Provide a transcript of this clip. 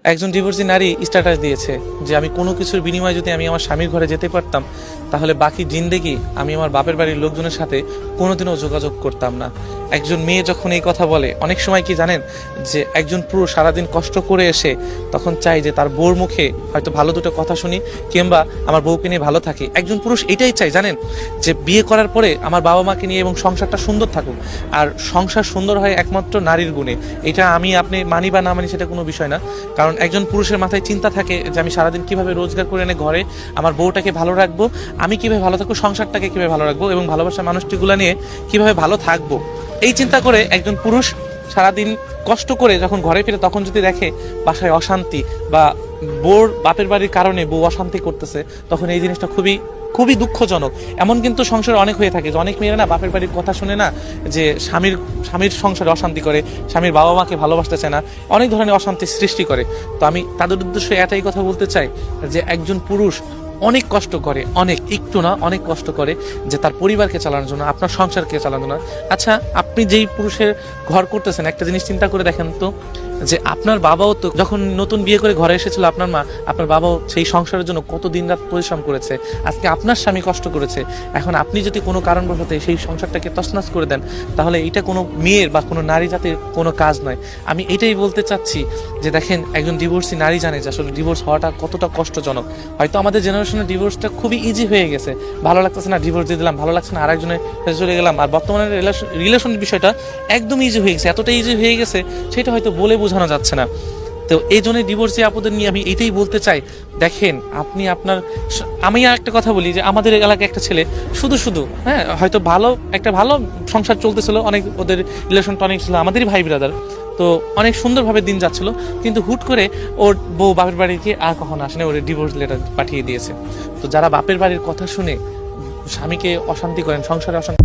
একজন ডিভোর্সি নারী স্ট্যাটাস দিয়েছে যে আমি কোনো কিছুর বিনিময়ে যদি আমি আমার স্বামীর ঘরে যেতে পারতাম তাহলে বাকি জিন্দেগি আমি আমার বাপের বাড়ির লোকজনের সাথে কোনোদিনও যোগাযোগ করতাম না। একজন মেয়ে যখন এই কথা বলে, অনেক সময় কি জানেন যে একজন পুরুষ সারাদিন কষ্ট করে এসে তখন চাই যে তার বউর মুখে হয়তো ভালো দুটো কথা শুনি কিংবা আমার বউকে নিয়ে ভালো থাকি। একজন পুরুষ এটাই চাই জানেন, যে বিয়ে করার পরে আমার বাবা মাকে নিয়ে এবং সংসারটা সুন্দর থাকুক। আর সংসার সুন্দর হয় একমাত্র নারীর গুণে। এটা আমি আপনি মানি বা না মানি সেটা কোনো বিষয় না, কারণ একজন পুরুষের মাথায় চিন্তা থাকে যে আমি সারাদিন কিভাবে রোজগার করে এনে ঘরে আমার বউটাকে ভালো রাখবো, আমি কিভাবে ভালো থাকবো, সংসারটাকে কিভাবে ভালো রাখবো এবং ভালোবাসার মানুষটিগুলো নিয়ে কিভাবে ভালো থাকবো। এই চিন্তা করে একজন পুরুষ সারাদিন কষ্ট করে যখন ঘরে ফিরে তখন যদি দেখে বাসায় অশান্তি বা বউর বাপের বাড়ির কারণে বউ অশান্তি করতেছে, তখন এই জিনিসটা খুবই খুবই দুঃখজনক। এমন কিন্তু সংসারে অনেক হয়ে থাকে যে অনেক মেয়েরা না বাপের বাড়ির কথা শুনে না, যে স্বামীর সংসারে অশান্তি করে, স্বামীর বাবা মাকে ভালোবাসতে চায় না, অনেক ধরনের অশান্তি সৃষ্টি করে। তো আমি তাদের উদ্দেশ্যে এটাই কথা বলতে চাই যে একজন পুরুষ অনেক কষ্ট করে, অনেক, একটু না অনেক কষ্ট করে যে তার পরিবারকে চালানোর জন্য, আপনার সংসারকে চালানোর জন্য। আচ্ছা, আপনি যেই পুরুষের ঘর করতেছেন একটা জিনিস চিন্তা করে দেখেন তো, যে আপনার বাবাও তো যখন নতুন বিয়ে করে ঘরে এসেছিল আপনার মা, আপনার বাবাও সেই সংসারের জন্য কত দিনরাত পরিশ্রম করেছে। আজকে আপনার স্বামী কষ্ট করেছে, এখন আপনি যদি কোনো কারণবশত সেই সংসারটাকে তছনছ করে দেন তাহলে এটা কোনো মেয়ের বা কোনো নারী জাতির কোনো কাজ নয়। আমি এটাই বলতে চাচ্ছি যে দেখেন, একজন ডিভোর্সি নারী জানে যে আসলে ডিভোর্স হওয়াটা কতটা কষ্টজনক। হয়তো আমাদের জেনারেশনের ডিভোর্সটা খুবই ইজি হয়ে গেছে, ভালো লাগতেছে না ডিভোর্স দিয়ে দিলাম, ভালো লাগছে না আরেকজনের কাছে চলে গেলাম। আর বর্তমানে রিলেশনের বিষয়টা একদম ইজি হয়ে গেছে, এতটা ইজি হয়ে গেছে সেটা হয়তো বলে বোঝানো যাচ্ছে না। তো এই জন্য ডিভোর্সি আপুদের নিয়ে আমি এটাই বলতে চাই, দেখেন আপনি আমি আর একটা কথা বলি যে আমাদের এলাকায় একটা ছেলে শুধু হয়তো ভালো সংসার চলতেছিল, অনেক ওদের রিলেশনটা অনেক ছিল, আমাদেরই ভাই ব্রাদার, তো অনেক সুন্দরভাবে দিন যাচ্ছিল, কিন্তু হুট করে ওর বউ বাপের বাড়িতে আর কখনো আসেনি, ওর ডিভোর্স লেটার পাঠিয়ে দিয়েছে। তো যারা বাপের বাড়ির কথা শুনে স্বামীকে অশান্তি করেন, সংসারে অশান্তি